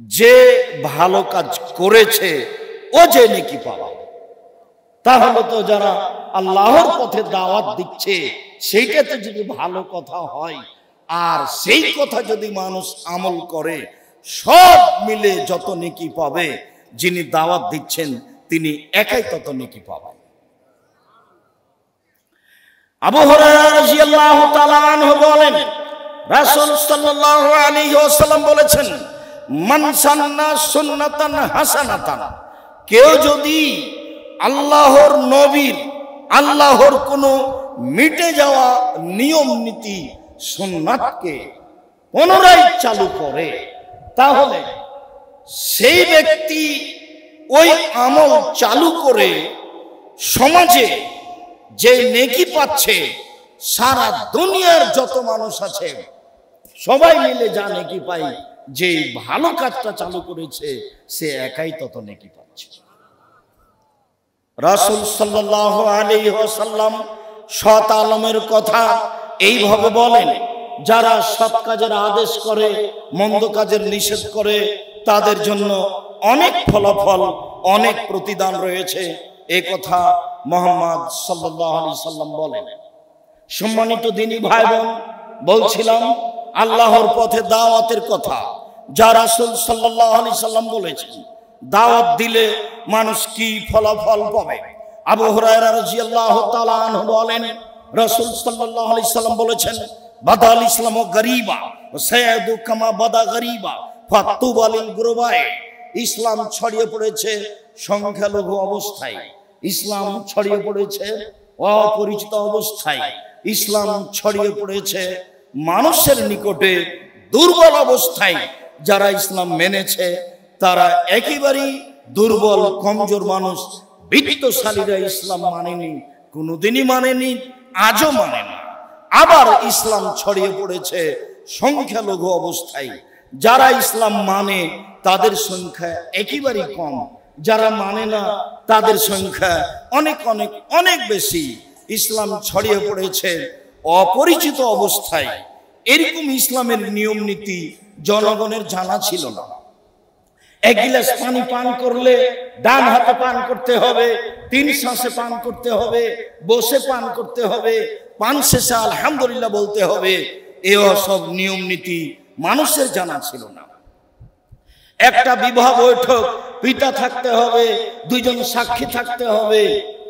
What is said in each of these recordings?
যে ভালো কাজ করেছে ও যে নেকি পাবে। তাহলে তো যারা আল্লাহর পথে দাওয়াত দিচ্ছে সেইটাতে যদি ভালো কথা হয় আর সেই কথা যদি মানুষ আমল করে, সব মিলে যত নেকি পাবে, যিনি দাওয়াত দিচ্ছেন তিনি একাই তত নেকি পাবেন। আবু হুরায়রা রাদিয়াল্লাহু তাআলা আনহু বলেন, রাসূল সাল্লাল্লাহু আলাইহি ওয়াসাল্লাম বলেছেন, মান সান্না সুন্নাতান হাসানাতান, কেউ যদি আল্লাহর নবীর, আল্লাহর কোনো মিটে যাওয়া নিয়ম নীতি সুন্নাতকে পুনরায় চালু করে, তাহলে সেই ব্যক্তি ওই আমল চালু করে সমাজে যে নেকি পাচ্ছে, সারা দুনিয়ার যত মানুষ আছে সবাই মিলে যা নেকি পায়, যে ভালো কাজটা চালু করেছে সে একাই তত নেকি পাচ্ছে। রাসূল সাল্লাল্লাহু আলাইহি ওয়াসাল্লাম সৎ আলমের কথা এইভাবে বলেন, যারা সৎ কাজের আদেশ করে মন্দ কাজের নিষেধ করে তাদের জন্য অনেক ফলাফল, অনেক প্রতিদান রয়েছে। এই কথা মুহাম্মদ সাল্লাল্লাহু আলাইহি সাল্লাম বলেন। সম্মানিত দিনী ভাই বোন, বলছিলাম আল্লাহর পথে দাওয়াতের কথা, যা রাসূল সাল্লাল্লাহু আলাইহি সাল্লাম বলেছেন দাওয়াত দিলে মানুষ কি ফলাফল পাবে। আবু হুরায়রা রাদিয়াল্লাহু তাআলা আনহু বলেন, রাসূল সাল্লাল্লাহু আলাইহি সাল্লাম বলেছেন, বাদাল ইসলামু গরীবা ওয়া সায়াদু কামা বাদা গরীবা ফাতুবা লিল গুরবায়ে। ইসলাম ছড়িয়ে পড়েছে সংখ্যালঘু অবস্থায়, ইসলাম ছড়িয়ে পড়েছে অপরিচিত অবস্থায়, ইসলাম ছড়িয়ে পড়েছে মানুষের নিকটে দুর্বল অবস্থায়। যারা ইসলাম মেনেছে তারা একেবারেই দুর্বল কমজোর মানুষ। বিত্তশালীরা ইসলাম মানেনি, কোনোদিনই মানেনি, আজও মানে না। আবার ইসলাম ছড়িয়ে পড়েছে সংখ্যালঘু অবস্থায়। যারা ইসলাম মানে তাদের সংখ্যা একেবারেই কম, যারা মানে না তাদের সংখ্যা অনেক অনেক অনেক বেশি। ইসলাম ছড়িয়ে পড়েছে অপরিচিত অবস্থায়। এরকম ইসলামের নিয়ম নীতি জনগণের জানা ছিল না। এক গিলাস পানি পান করলে ডান হাতে পান করতে হবে, 3 শ্বাসে পান করতে হবে, বসে পান করতে হবে, পান শেষে আলহামদুলিল্লাহ বলতে হবে। এই সব নিয়ম নীতি মানুষের জানা ছিল না। একটা বিবাহ বৈঠক পিতা থাকতে হবে, 2 জন সাক্ষী থাকতে হবে,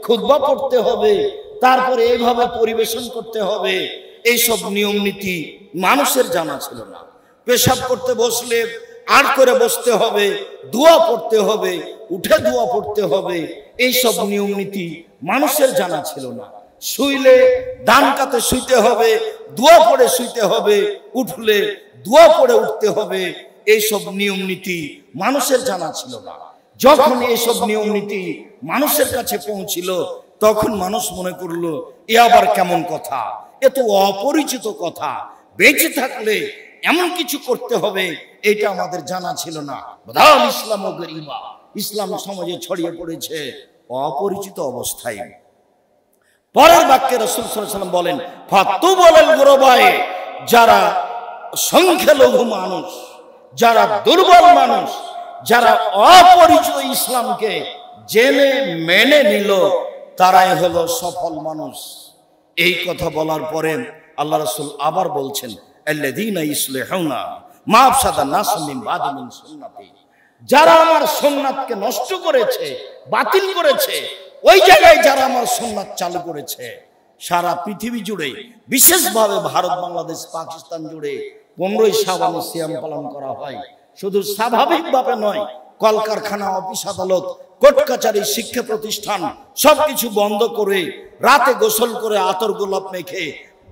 খুতবা পড়তে হবে, তারপরে এইভাবে পরিবেশন করতে হবে। এইসব নিয়ম নীতি মানুষের জানা ছিল না। পেশাব করতে বসলে আর করে বসতে হবে, দোয়া পড়তে হবে, উঠে দোয়া পড়তে হবে। এইসব নিয়ম নীতি মানুষের জানা ছিল না। শুইলে ডান কাতে শুইতে হবে, দোয়া পড়ে শুইতে হবে, উঠলে দোয়া পড়ে উঠতে হবে। এইসব নিয়ম নীতি মানুষের জানা ছিল না। যখন এইসব নিয়ম নীতি মানুষের কাছে পৌঁছিল, তখন মানুষ মনে করলো এ আবার কেমন কথা, এ তো অপরিচিত কথা, বেঁচে থাকলে এমন কিছু করতে হবে, এটা আমাদের জানা ছিল না। বাদাল ইসলামু গরীবা, ইসলাম সমাজে ছড়িয়ে পড়েছে অপরিচিত অবস্থায়। পরের বাক্যে রাসূল সাল্লাল্লাহু আলাইহি ওয়াসাল্লাম বলেন, ফাতুবা লিল গুরবায়ে, যারা সংখ্যালঘু মানুষ, যারা দুর্বল মানুষ, যারা অপরিচিত ইসলামকে জেনে মেনে নিল, তারাই হলো সফল মানুষ। এই কথা বলার পরে আল্লাহ রাসূল আবার বলছেন, আল্লাযীনা ইসলিহুনা মা আফসাদা নাস মিন বাদি মিন সুন্নতি, যারা আমার সুন্নাতকে নষ্ট করেছে, বাতিল করেছে, ওই জায়গায় যারা আমার সুন্নাত চালু করেছে। সারা পৃথিবী জুড়ে, বিশেষভাবে ভারত, বাংলাদেশ, পাকিস্তান জুড়ে 15ই শাবানে সিয়াম পালন করা হয়। শুধু স্বাভাবিকভাবে নয়, কলকারখানা, অফিস আদালত, কোর্ট কাচারি, শিক্ষা প্রতিষ্ঠান সবকিছু বন্ধ করে রাতে গোসল করে আতর গোলাপ মেখে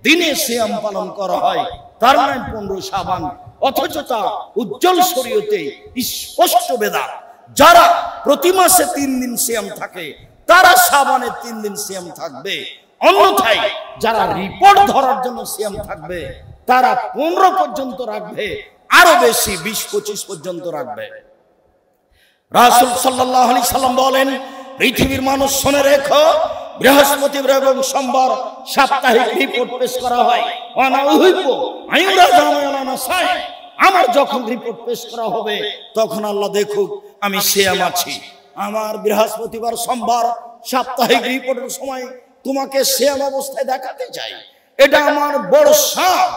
দিনে সিয়াম পালন করা হয়। তার নাম 15 শাবান, অথচ তা উজ্জ্বল শরীয়তে স্পষ্ট বেদাত। যারা প্রতি মাসে 3 দিন সিয়াম থাকে, তারা শাবানে 3 দিন সিয়াম থাকবে। অন্যথায় যারা রিপোর্ট ধরার জন্য সিয়াম থাকবে, তারা 15 পর্যন্ত রাখবে, আরো বেশি 20-25 পর্যন্ত রাখবে। রাসূল সাল্লাল্লাহু আলাইহি সাল্লাম বলেন, পৃথিবীর মানুষ শুনে রেখো, বৃহস্পতিবার এবং সোমবার সাপ্তাহিক রিপোর্ট পেশ করা হয়। আমার যখন রিপোর্ট পেশ করা হবে তখন আল্লাহ দেখুক আমি সিয়াম আছি। আমার বৃহস্পতিবার সোমবার সাপ্তাহিক রিপোর্টের সময় তোমাকে সিয়াম অবস্থায় দেখাতে চাই, এটা আমার বড় সাদ।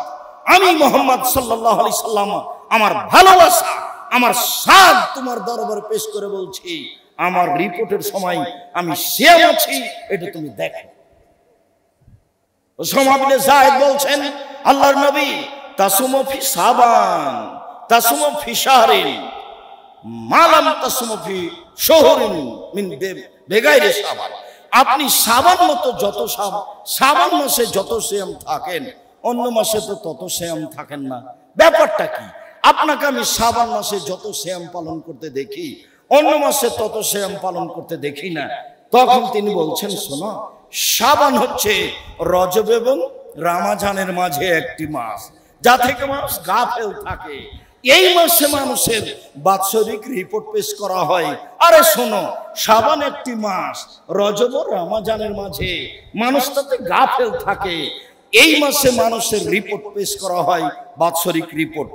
আমি মুহাম্মদ সাল্লাল্লাহু আলাইহি সাল্লাম আমার ভালোবাসা, আমার সাদ তোমার দরবারে পেশ করে বলছি, আমার রিপোর্টের সময় আমি সিয়াম আছি, এটা তুমি দেখো। ওসামা বিন যায়েদ বলছেন, আল্লাহর নবী তাসুমু ফি শাবান তাসুমু ফি শাহরিন মালাম তাসুমু ফি শাহরিন মিন বেগাইরে শাবান। আপনি শাবান মতো যত শাবান মাসে যত সিয়াম থাকেন অন্য মাসে তো তত সিয়াম থাকেন না, ব্যাপারটা কি? আপনাকে আমি শাবান মাসে যত সিয়াম পালন করতে দেখি অন্য মাসে তত সিয়াম পালন করতে দেখি না। তখন তিনি বলছেন, শোনো, শাবান হচ্ছে রজব এবং রমজানের মাঝে একটি মাস, যা থেকে মানুষ গাফেল থাকে। এই মাসে মানুষের বাৎসরিক রিপোর্ট পেশ করা হয়। আরে শোনো, শাবান একটি মাস, রজব ও রমজানের মাঝে মানুষ তাতে গাফেল থাকে। এই মাসে মানুষের রিপোর্ট পেশ করা হয়, বাৎসরিক রিপোর্ট।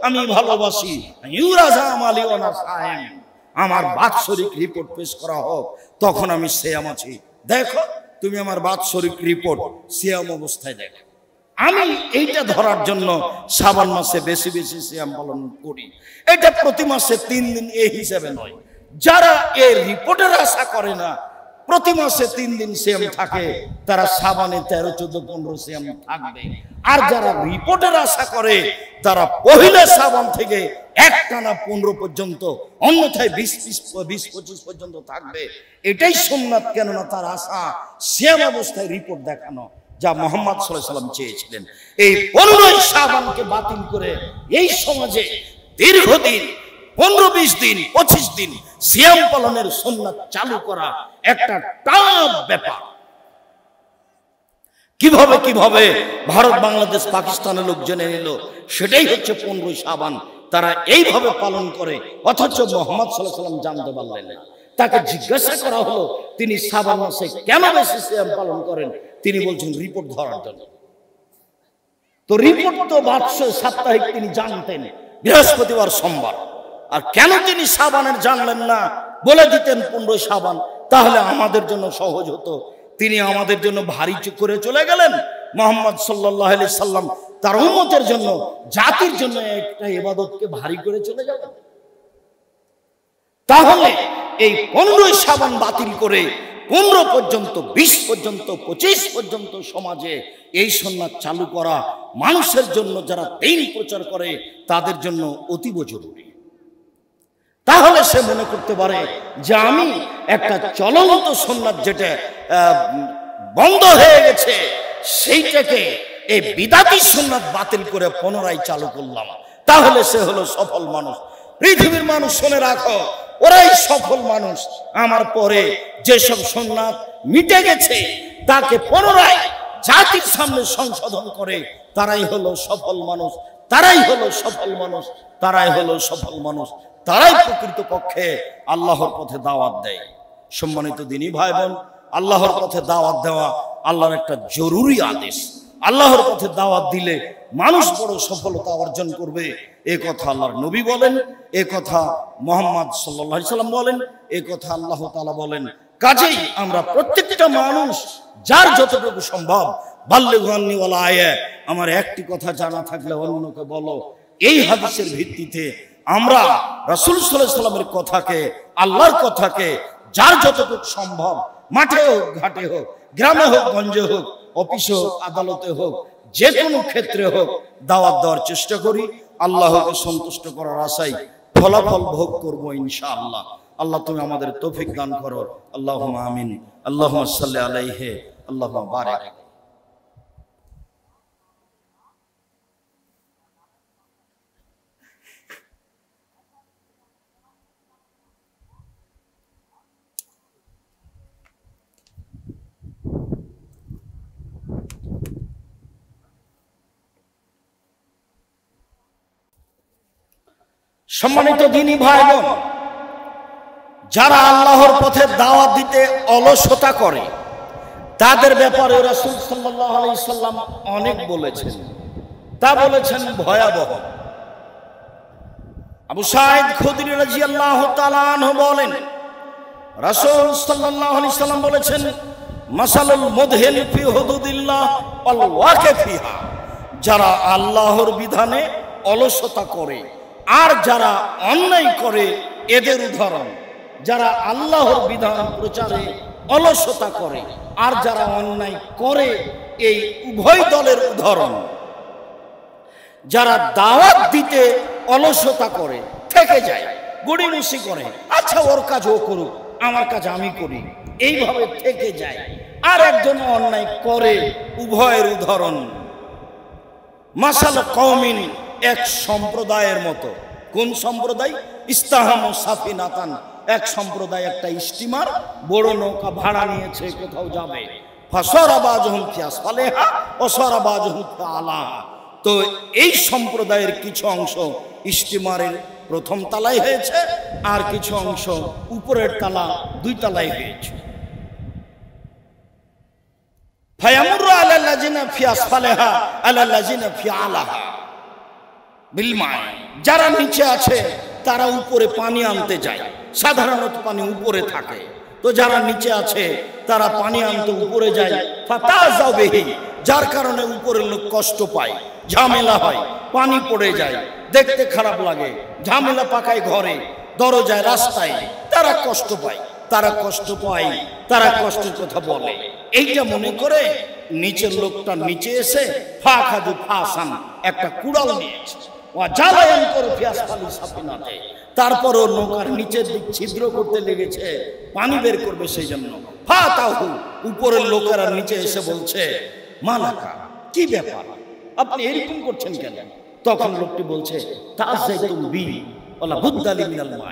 আমি ভালোবাসি আমার বাৎসরিক রিপোর্ট পেশ করা হোক, তখন আমি সিয়াম আছি। দেখো তুমি আমার বাৎসরিক রিপোর্ট সিয়াম অবস্থায় দেখো। আমি এইটা ধরার জন্য শাবান মাসে বেশি বেশি সিয়াম পালন করি। এটা প্রতি মাসে 3 দিন এই হিসাবে নয়। যারা এই রিপোর্টের আশা করে না, প্রতি মাসে 3 দিন সিয়াম থাকে, তারা শাবানে 13, 14, 15 সিয়াম থাকবে। আর যারা রিপোর্টের আশা করে তারা পহিলা শাবান থেকে একটানা 15 পর্যন্ত, অন্যথায় 20-25 পর্যন্ত থাকবে। এটাই সুন্নাত, কেননা তার আশা সিয়াম অবস্থায় রিপোর্ট দেখানো, যা মুহাম্মদ সাল্লাল্লাহু আলাইহি ওয়াসাল্লাম চেয়েছিলেন। এই 15 শাবানকে বাতিল করে এই সমাজে দীর্ঘদিন 15-20 দিন 25 দিন সিয়াম পালনের সুন্নাত চালু করা একটা টাফ ব্যাপার। কিভাবে ভারত, বাংলাদেশ, পাকিস্তানের লোক জেনে নিল, সেটাই হচ্ছে 15 শাবান তারা এইভাবে পালন করে, অথচ মুহাম্মদ সাল্লাল্লাহু আলাইহি ওয়াসাল্লাম জানতে পারলেন না। তাকে জিজ্ঞাসা করা হলো তিনি শাবান মাসে কেন বেশি সিয়াম পালন করেন, তিনি বলছেন রিপোর্ট ধরার জন্য। তো রিপোর্ট তো সাপ্তাহিক তিনি জানতেন, বৃহস্পতিবার সোমবার। আর কেন তিনি শাবানের জানলেন না, বলে দিতেন 15 শাবান, তাহলে আমাদের জন্য সহজ হতো। তিনি আমাদের জন্য ভারী করে চলে গেলেন। মুহাম্মদ সাল্লাল্লাহু আলাইহি সাল্লাম তার উম্মতের জন্য, জাতির জন্য একটা ইবাদতকে ভারী করে চলে গেলেন। তাহলে এই 15 শাবান বাতিল করে 15 পর্যন্ত, 20 পর্যন্ত, 25 পর্যন্ত সমাজে এই সুন্নাত চালু করা মানুষের জন্য, যারা দ্বীন প্রচার করে তাদের জন্য অতীব জরুরি। তাহলে সে মনে করতে পারে যে আমি একটা চলন্ত সুন্নাত যেটা বন্ধ হয়ে গেছে, সেইটাকে এই বিদাতি সুন্নাত বাতিল করে পুনরায় চালু করলাম, তাহলে সে হলো সফল মানুষ। পৃথিবীর মানুষ শুনে রাখো, ওরাই সফল মানুষ। আমার পরে যেসব সুন্নাত মিটে গেছে তাকে পুনরায় জাতির সামনে সংশোধন করে, তারাই হলো সফল মানুষ, তারাই হলো সফল মানুষ, তারাই হলো সফল মানুষ, তারাই প্রকৃতপক্ষে আল্লাহর পথে দাওয়াত দেয়। সম্মানিত দিনী ভাই বোন, আল্লাহর পথে দাওয়াত দেওয়া আল্লাহর একটা জরুরি আদেশ। আল্লাহর পথে দাওয়াত দিলে মানুষ বড় সফলতা অর্জন করবে, এ কথা আল্লাহর নবী বলেন, এ কথা মুহাম্মদ সাল্লাল্লাহু আলাইহি সাল্লাম বলেন, এ কথা আল্লাহ তাআলা বলেন। কাজেই আমরা প্রত্যেকটা মানুষ যার যতটুকু সম্ভব, বাল্লিগু আন্নী ওয়ালা আয়া, আমার একটি কথা জানা থাকলে অন্যকে বলো, এই হাদিসের ভিত্তিতে আমরা রাসূল সাল্লাল্লাহু আলাইহি সাল্লামের কথাকে, আল্লাহর কথাকে যার যতটুকু সম্ভব, মাঠে হোক, ঘাটে হোক, গ্রামে হোক, গঞ্জে হোক, অফিসে হোক, আদালতে হোক, যে কোনো ক্ষেত্রে হোক, দাওয়াত দেওয়ার চেষ্টা করি। আল্লাহকে সন্তুষ্ট করার আশায় ফলাফল ভোগ করবো ইনশাআল্লাহ। আল্লাহ তুমি আমাদের তৌফিক দান করো। আল্লাহুম্মা আমিন। আল্লাহুম্মা সাল্লি আলাইহি, আল্লাহুম্মা বারিক। সম্মানিত দ্বীনী ভাই বোন, যারা আল্লাহর পথে দাওয়াত দিতে অলসতা করে তাদের ব্যাপারে রাসূল সাল্লাল্লাহু আলাইহি সাল্লাম অনেক বলেছেন। তা বলেছেন ভয়াবহ। আবু সাঈদ খুদরি রাদিয়াল্লাহু তাআলা আনহু বলেন, রাসূল সাল্লাল্লাহু আলাইহি সাল্লাম বলেছেন, মাসালুল মুদহিল ফি হুদুদিল্লাহ ওয়াল ওয়াকিফ ফিহা, যারা আল্লাহর বিধানে অলসতা করে আর যারা অন্যায় করে এদের উদাহরণ। যারা আল্লাহর বিধান প্রচারে অলসতা করে আর যারা অন্যায় করে, এই উভয় দলের উদাহরণ। যারা দাওয়াত দিতে অলসতা করে, থেকে যায়, গড়িমসি করে, আচ্ছা ওর কাজ ও করুক, আমার কাজ আমি করি, এইভাবে থেকে যায়। আর একজন অন্যায় করে, উভয়ের উদাহরণ। মাসাল কওমিন, এক সম্প্রদায়ের মতো। কোন সম্প্রদায়? ইস্তাহামু সাফিনাতান, এক সম্প্রদায় একটা স্টিমার, বড় নৌকা ভাড়া নিয়েছে, কোথাও যাবে। ফাসারাবাজহুম ফি আসফালিহা ওয়া সারাবাজহুম ফি আলাহা। তো এই সম্প্রদায়ের কিছু অংশ স্টিমারের প্রথম তলায় হয়েছে, আর কিছু অংশ উপরের তলা, দুই তলায় হয়েছে। ফায়ামুরু আলাল্লাযিনা ফি আসফালিহা আলাল্লাযিনা ফি আলাহা বিল মা, যারা নিচে আছে তারা উপরে পানি আনতে যায়। সাধারণত পানি উপরে থাকে, তো যারা নিচে আছে তারা পানি আনতে উপরে যায়। ফাতাযাউ বিহি, যার কারণে উপরের লোক কষ্ট পায়, ঝামেলা হয়, পানি পড়ে যায়, দেখতে খারাপ লাগে, ঝামেলা পাকায় ঘরে, দরজায়, রাস্তায়, তারা কষ্ট পায়। তারা কষ্ট পায়, তারা কষ্টের কথা বলে। এইটা মনে করে নিচের লোকটা নিচে এসে ফাখাদু ফাসান, একটা কুড়াল নিয়েছে, ওয়া জালায়ান করে ফিয়াসফালি সাফিনাতে, তারপরও নৌকার নিচের দিক ছিদ্র করতে লেগেছে, পানি বের করবে সেই জন্য। ফাতাহু, উপরের লোকেরা নিচে এসে বলছে, মালাকা, কি ব্যাপার, আপনি এরকম করছেন কেন? তখন লোকটি বলছে, তাযাইতুম বি ওয়ালা বুদ্দালি মিনাল মা,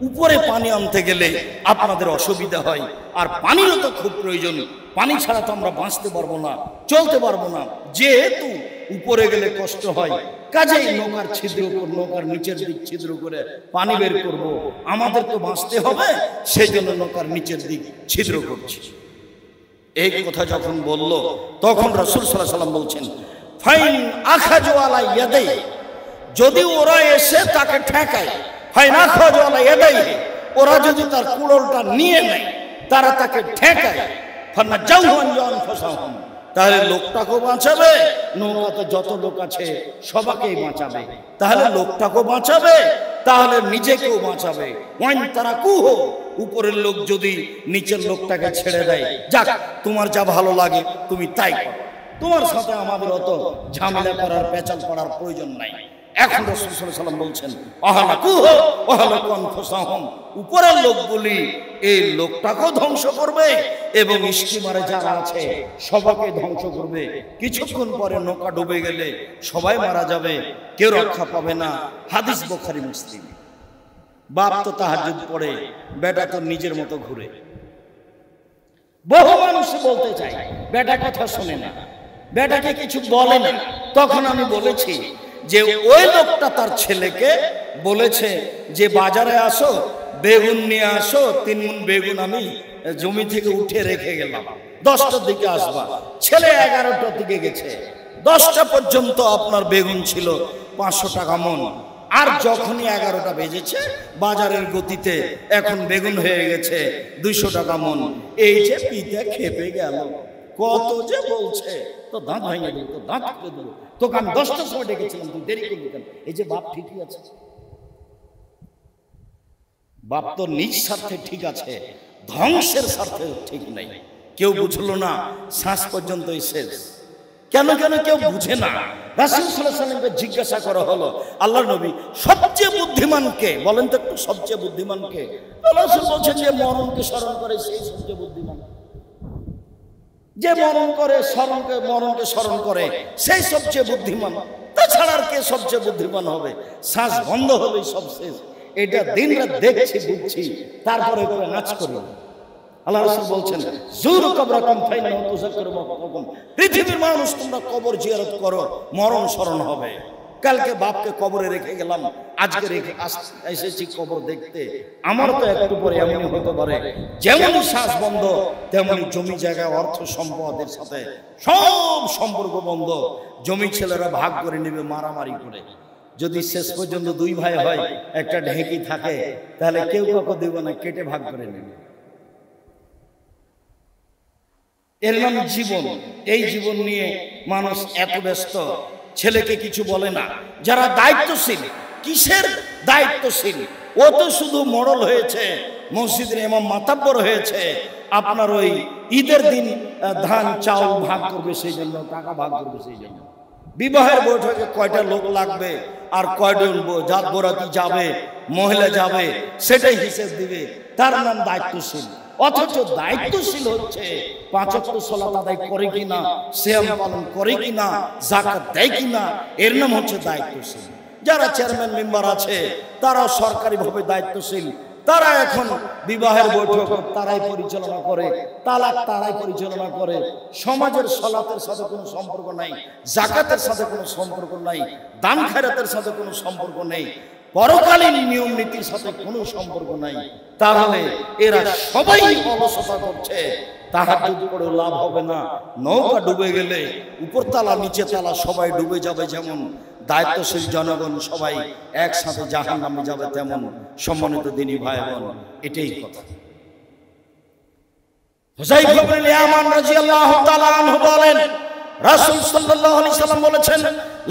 উপরে পানি আনতে গেলে আপনাদের অসুবিধা হয়, আর পানিরও তো খুব প্রয়োজন, পানি ছাড়া তো আমরা বাঁচতে পারবো না, চলতে পারবো না। যেহেতু উপরে গেলে কষ্ট হয়, কাজেই নৌকার ছিদ্র, নৌকার নিচের দিক ছিদ্র করে পানি বের করব, আমাদের তো বাঁচতে হবে, সেই জন্য নৌকার নিচের দিক ছিদ্র করছি। এই কথা যখন বলল, তখন রাসূল সাল্লাল্লাহু আলাইহি ওয়াসাল্লাম বলছেন, ফাইন আখাযু আলা ইয়াদাই, যদি ওরা এসে তাকে ঠেকায়, ফাইন আখাযু আলা ইয়াদাই, ওরা যদি তার কুড়োলটা নিয়ে নেয়, তারা তাকে ঠেকায়, ফানাজাউহু আনফুসাহুম, তাহলে লোকটাকেও বাঁচাবে, নৌকাতে যত লোক আছে সবাইকেই বাঁচাবে, তাহলে লোকটাকেও বাঁচাবে, তাহলে নিজেকেও বাঁচাবে। ওয়াইন তারাকুহু, উপরের লোক যদি নিচের লোকটাকে ছেড়ে দেয়, যাক তোমার যা ভালো লাগে তুমি তাই করো, তোমার সাথে আমাদের অত ঝামেলা করার, পেঁচাল করার প্রয়োজন নাই। এখন রাসূল সাল্লাল্লাহু আলাইহি ওয়াসাল্লাম বলছেন, আহলাকুহু ওয়া আহলাকু আনফুসাহুম, উপরের লোকগুলি এই লোকটাকেও ধ্বংস করবে এবং স্টিমারে যারা আছে সবাইকে ধ্বংস করবে। কিছুক্ষণ পরে নৌকা ডুবে গেলে সবাই মারা যাবে, কেউ রক্ষা পাবে না। হাদিস বুখারী মুসলিম। বাপ তো তাহাজ্জুদ পড়ে, বেটা তো নিজের মতো ঘুরে। বহু মানুষ বলতে চায় বেটা কথা শোনে না, বেটাকে কিছু বলে না। তখন আমি বলেছি যে ওই লোকটা তার ছেলেকে বলেছে যে বাজারে আসো, বেগুন নিয়ে আসো, 3 মণ বেগুন আমি জমি থেকে উঠে রেখে গেলাম, 10টার দিকে আসবা। ছেলে 11টার দিকে গেছে, 10টা পর্যন্ত আপনার বেগুন ছিল 500 টাকা মণ। আর যখনই 11টা বেজেছে, বাজারের গতিতে এখন বেগুন হয়ে গেছে 200 টাকা মণ। এই যে পিতা খেপে গেল, কত যে বলছে, তো দাঁত ভেঙে দেবো, তো দাঁত তুলে দেবো, তোকে আমি 10টার সময় ডেকেছিলাম, তুই দেরি করবি কেন? এই যে বাপ ঠিকই আছে, বাপ তো নিজ স্বার্থে ঠিক আছে, ধ্বংসের স্বার্থে ঠিক নাই। কেউ বুঝলো না, শ্বাস পর্যন্তই শেষ। কেন কেন কেউ বুঝে না। রাসূল সাল্লাল্লাহু আলাইহি ওয়াসাল্লামকে জিজ্ঞাসা করা হলো, আল্লাহর নবী সবচেয়ে বুদ্ধিমান কে? বলেন তো একটু, সবচেয়ে বুদ্ধিমান কে? রাসূল বলছেন যে মরণকে স্মরণ করে সেই সবচেয়ে বুদ্ধিমান। যে মরণকে স্মরণ করে সেই সবচেয়ে বুদ্ধিমান। তাছাড়া আর কে সবচেয়ে বুদ্ধিমান হবে? শ্বাস বন্ধ হলেই সব শেষ। এটা দিন রাত দেখছি, বুঝছি, তারপরে করে নাচ করি। আল্লাহ রাসূল বলছেন, যুরু কবরাকুম ফাইন্নাহু তুযাক্কিরু মাওতাকুম, পৃথিবীর মানুষ তোমরা কবর জিয়ারত করো, মরণ স্মরণ হবে। কালকে বাপকে কবরে রেখে গেলাম, আজকে রেখে এসেছি কবর দেখতে। আমার তো একটু পরে এমনই হতে পারে, যেমন শ্বাস বন্ধ তেমনি জমি জায়গা, অর্থ সম্পদের সাথে সব সম্পর্ক বন্ধ। জমি ছেলেরা ভাগ করে নেবে মারামারি করে, যদি শেষ পর্যন্ত দুই ভাই হয়, একটা ঢেঁকি থাকে, তাহলে কেউ কাউকে দেব না, কেটে ভাগ করে নেবে। এর নাম জীবন। এই জীবন নিয়ে মানুষ এত ব্যস্ত, ছেলেকে কিছু বলে না। যারা দায়িত্বশীল, কিসের দায়িত্বশীল? ও তো শুধু মোড়ল হয়েছে, মসজিদের ইমাম মাতাব্বর হয়েছে, আপনার ওই ঈদের দিন ধান চাউল ভাগ করবে সেই জন্য, টাকা ভাগ করবে সেই জন্য। বিবাহের বৈঠকে কয়টা লোক লাগবে আর কয়জন জাত বরাতি যাবে, মহিলা যাবে, সেটাই হিসেব দিবে, তার নাম দায়িত্বশীল। অথচ দায়িত্বশীল হচ্ছে 5 ওয়াক্ত সালাত আদায় করে কিনা, সিয়াম পালন করে কিনা, যাকাত দেয় কিনা, এর নাম হচ্ছে দায়িত্বশীল। যারা চেয়ারম্যান মেম্বার আছে তারাও সরকারিভাবে দায়িত্বশীল। তারা এখন বিবাহের বৈঠক তারাই পরিচালনা করে, তালাক তারাই পরিচালনা করে। সমাজের সালাতের সাথে কোনো সম্পর্ক নাই, যাকাতের সাথে কোনো সম্পর্ক নাই, দান খেরাতের সাথে কোনো সম্পর্ক নেই, পরকালীন নিয়ম নীতির সাথে কোনো সম্পর্ক নাই। তাহলে এরা সবাই অলসতা করছে। তাহাজ্জুদ পড়ে লাভ হবে না। নৌকা ডুবে গেলে উপর তালা নিচে তালা সবাই ডুবে যাবে, যেমন দায়িত্বশীল জনগণ সবাই একসাথে জাহান্নামে যাবে, তেমন সম্মানিত দিনী ভাই বোন, এটাই কথা। হুযায়ফা ইবনে ইয়ামান রাদিয়াল্লাহু তাআলা আনহু বলেন, রাসূল সাল্লাল্লাহু আলাইহি সাল্লাম বলেছেন,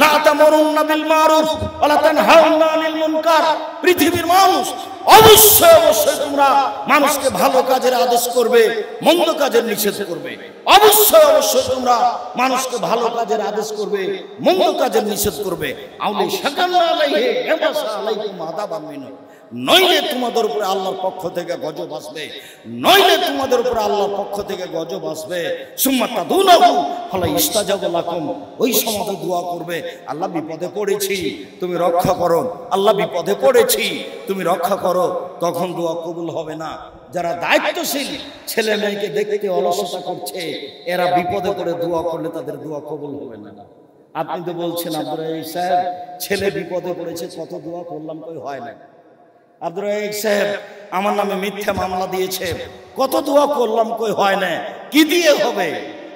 লা তামুরুন্না বিল মারুফ ওয়া লা তানহাউনা আনিল মুনকার। পৃথিবীর মানুষ অবশ্যই অবশ্যই তোমরা মানুষকে ভালো কাজের আদেশ করবে, মন্দ কাজের নিষেধ করবে। অবশ্যই অবশ্যই তোমরা মানুষকে ভালো কাজের আদেশ করবে, মন্দ কাজের নিষেধ করবে। আউলি শাকাল্লা আলাইহি ইয়াবাসা আলাইকুম আযাবাম মিন, নইলে তোমাদের উপরে আল্লাহর পক্ষ থেকে গজব আসবে, নইলে তোমাদের উপরে আল্লাহর পক্ষ থেকে গজব আসবে। সুম্মা তাদুনাহু ফালা ইস্তাজাবু লাকুম, ওই সময় দোয়া করবে, আল্লাহ বিপদে পড়েছি তুমি রক্ষা করো, আল্লাহ বিপদে পড়েছি তুমি রক্ষা করো, তখন দোয়া কবুল হবে না। যারা দায়িত্বশীল ছেলে মেয়েকে দেখতে অলসতা করছে, এরা বিপদে পড়ে দোয়া করলে তাদের দোয়া কবুল হবে না। আপনি তো বলছেন আব্দুর রাজ্জাক সাহেব ছেলে বিপদে পড়েছে, কত দোয়া করলাম কই হয় না। আব্দুর রাজ্জাক সাহেব আমার নামে মিথ্যা মামলা দিয়েছে, কত দোয়া করলাম কই হয় না, কি দিয়ে হবে?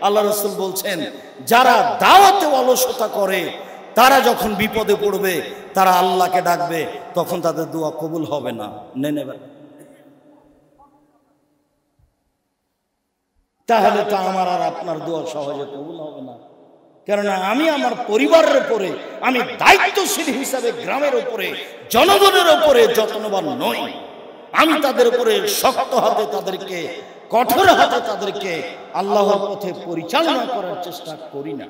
আল্লাহ রাসূল বলছেন, যারা দাওয়াতে অলসতা করে তারা যখন বিপদে পড়বে তারা আল্লাহকে ডাকবে, তখন তাদের দোয়া কবুল হবে না। নেবে তাহলে তো আমার আর আপনার দোয়া সহজে কবুল হবে না। কেননা আমি আমার পরিবারের উপরে, আমি দায়িত্বশীল হিসাবে গ্রামের উপরে, জনগণের উপরে যত্নবান নই। আমি তাদের উপরে শক্ত হাতে তাদেরকে, কঠোর হাতে তাদেরকে আল্লাহর পথে পরিচালনা করার চেষ্টা করি না।